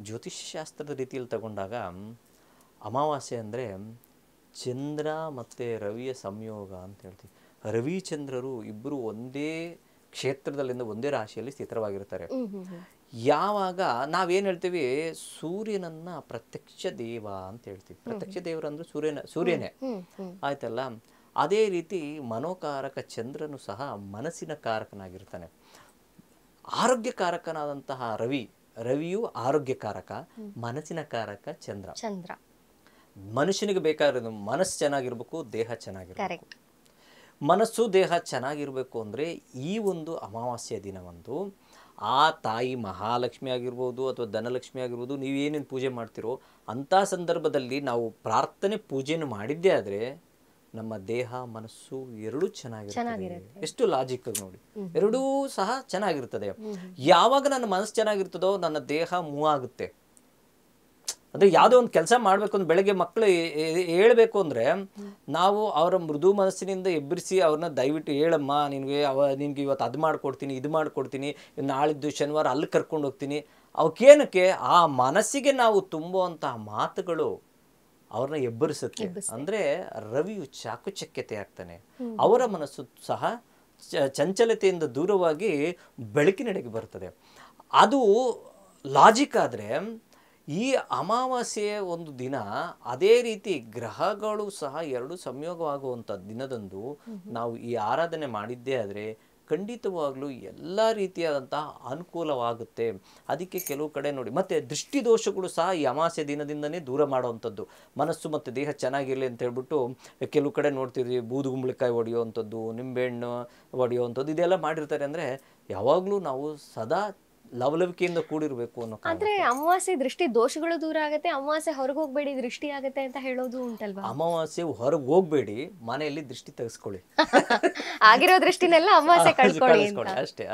ಜ್ಯೋತಿಷ್ಯ ಶಾಸ್ತ್ರದ ರೀತಿಯಲ್ಲಿ ತಗೊಂಡಾಗ ಅಮಾವಾಸ್ಯೆ ಅಂದರೆ ಚಂದ್ರ ಮತ್ತು ರವಿಯ ಸಂಯೋಗ ಅಂತ ಹೇಳ್ತೀವಿ. ರವಿ ಚಂದ್ರರು ಇಬ್ಬರು ಒಂದೇ ಕ್ಷೇತ್ರದಲ್ಲಿಂದ ಒಂದೇ ರಾಶಿಯಲ್ಲಿ ಸ್ಥಿತವಾಗಿರ್ತಾರೆ. ಯಾವಾಗ ನಾವೇನು ಹೇಳ್ತೀವಿ, ಸೂರ್ಯನನ್ನ ಪ್ರತ್ಯಕ್ಷ ದೇವ ಅಂತ ಹೇಳ್ತೀವಿ. ಪ್ರತ್ಯಕ್ಷ ದೇವರಂದ್ರೆ ಸೂರ್ಯನೇ ಆಯ್ತಲ್ಲ. ಅದೇ ರೀತಿ ಮನೋಕಾರಕ ಚಂದ್ರನು ಸಹ ಮನಸ್ಸಿನ ಕಾರಕನಾಗಿರ್ತಾನೆ. ಆರೋಗ್ಯಕಾರಕನಾದಂತಹ ರವಿಯು ಆರೋಗ್ಯಕಾರಕ, ಮನಸ್ಸಿನ ಕಾರಕ ಚಂದ್ರ. ಮನುಷ್ಯನಿಗೆ ಬೇಕಾಗಿರೋದು ಮನಸ್ಸು ಚೆನ್ನಾಗಿರ್ಬೇಕು, ದೇಹ ಚೆನ್ನಾಗಿರ್ಬೇಕು. ಮನಸ್ಸು ದೇಹ ಚೆನ್ನಾಗಿರ್ಬೇಕು ಅಂದರೆ ಈ ಒಂದು ಅಮಾವಾಸ್ಯೆಯ ದಿನವಂದು ಆ ತಾಯಿ ಮಹಾಲಕ್ಷ್ಮಿ ಆಗಿರ್ಬೋದು ಅಥವಾ ಧನಲಕ್ಷ್ಮಿ ಆಗಿರ್ಬೋದು, ನೀವೇನೇನು ಪೂಜೆ ಮಾಡ್ತಿರೋ ಅಂಥ ಸಂದರ್ಭದಲ್ಲಿ ನಾವು ಪ್ರಾರ್ಥನೆ ಪೂಜೆಯನ್ನು ಮಾಡಿದ್ದೇ ಆದರೆ ನಮ್ಮ ದೇಹ ಮನಸ್ಸು ಎರಡೂ ಚೆನ್ನಾಗಿರುತ್ತೆ. ಎಷ್ಟು ಲಾಜಿಕ್ ನೋಡಿ, ಎರಡೂ ಸಹ ಚೆನ್ನಾಗಿರ್ತದೆ. ಯಾವಾಗ ನನ್ನ ಮನಸ್ಸು ಚೆನ್ನಾಗಿರ್ತದೋ ನನ್ನ ದೇಹ ಮೂವ್ ಆಗುತ್ತೆ. ಅಂದರೆ ಯಾವುದೋ ಒಂದು ಕೆಲಸ ಮಾಡಬೇಕು ಅಂದ್ರೆ ಬೆಳಗ್ಗೆ ಮಕ್ಕಳು ಹೇಳಬೇಕು ಅಂದರೆ ನಾವು ಅವರ ಮೃದು ಮನಸ್ಸಿನಿಂದ ಎಬ್ಬರಿಸಿ ಅವ್ರನ್ನ ದಯವಿಟ್ಟು ಹೇಳಮ್ಮ, ನಿನಗೆ ಇವತ್ತು ಅದು ಮಾಡಿಕೊಡ್ತೀನಿ, ಇದು ಮಾಡಿಕೊಡ್ತೀನಿ, ನಾಳಿದ್ದು ಶನಿವಾರ ಅಲ್ಲಿ ಕರ್ಕೊಂಡು ಹೋಗ್ತೀನಿ. ಅವಕ್ಕೇನಕ್ಕೆ ಆ ಮನಸ್ಸಿಗೆ ನಾವು ತುಂಬುವಂತಹ ಮಾತುಗಳು ಅವ್ರನ್ನ ಎಬ್ಬರಿಸುತ್ತೆ. ಅಂದರೆ ರವಿಯು ಚಾಕುಚಕ್ಯತೆ ಆಗ್ತಾನೆ, ಅವರ ಮನಸ್ಸು ಸಹ ಚಂಚಲತೆಯಿಂದ ದೂರವಾಗಿ ಬೆಳಕಿನೆಡೆಗೆ ಬರ್ತದೆ. ಅದು ಲಾಜಿಕ್. ಆದರೆ ಈ ಅಮಾವಾಸ್ಯೆಯ ಒಂದು ದಿನ ಅದೇ ರೀತಿ ಗ್ರಹಗಳು ಸಹ ಎರಡು ಸಂಯೋಗವಾಗುವಂಥ ದಿನದಂದು ನಾವು ಈ ಆರಾಧನೆ ಮಾಡಿದ್ದೇ ಆದರೆ ಖಂಡಿತವಾಗ್ಲೂ ಎಲ್ಲ ರೀತಿಯಾದಂತಹ ಅನುಕೂಲವಾಗುತ್ತೆ. ಅದಕ್ಕೆ ಕೆಲವು ಕಡೆ ನೋಡಿ, ಮತ್ತು ದೃಷ್ಟಿ ದೋಷಗಳು ಸಹ ಈ ಅಮಾವಾಸ್ಯೆ ದಿನದಿಂದನೇ ದೂರ ಮಾಡುವಂಥದ್ದು. ಮನಸ್ಸು ಮತ್ತು ದೇಹ ಚೆನ್ನಾಗಿರಲಿ ಅಂತ ಹೇಳ್ಬಿಟ್ಟು ಕೆಲವು ಕಡೆ ನೋಡ್ತೀರಿ, ಬೂದುಗುಂಬಳಕಾಯಿ ಹೊಡೆಯುವಂಥದ್ದು, ನಿಂಬೆಹಣ್ಣು ಹೊಡೆಯುವಂಥದ್ದು, ಇದೆಲ್ಲ ಮಾಡಿರ್ತಾರೆ. ಅಂದರೆ ಯಾವಾಗಲೂ ನಾವು ಸದಾ ಲವಲವಿಕೆಯಿಂದ ಕೂಡಿರಬೇಕು ಅನ್ನೋ. ಆದ್ರೆ ಅಮಾವಾಸ್ಯೆ ದೃಷ್ಟಿ ದೋಷಗಳು ದೂರ ಆಗುತ್ತೆ, ಅಮಾವಾಸ್ಯೆ ಹೊರಗೆ ಹೋಗ್ಬೇಡಿ ದೃಷ್ಟಿ ಆಗುತ್ತೆ ಅಂತ ಹೇಳೋದು ಉಂಟಲ್ವಾ? ಅಮಾವಾಸ್ಯೆ ಹೊರಗೆ ಹೋಗ್ಬೇಡಿ, ಮನೆಯಲ್ಲಿ ದೃಷ್ಟಿ ತೆಗೆಸ್ಕೊಳ್ಳಿ. ಆಗಿರೋ ದೃಷ್ಟಿನೆಲ್ಲ ಅಮಾವಾಸ್ಯೆ ಕಳ್ಕೊಳ್ಳಿ ಅಷ್ಟೇ.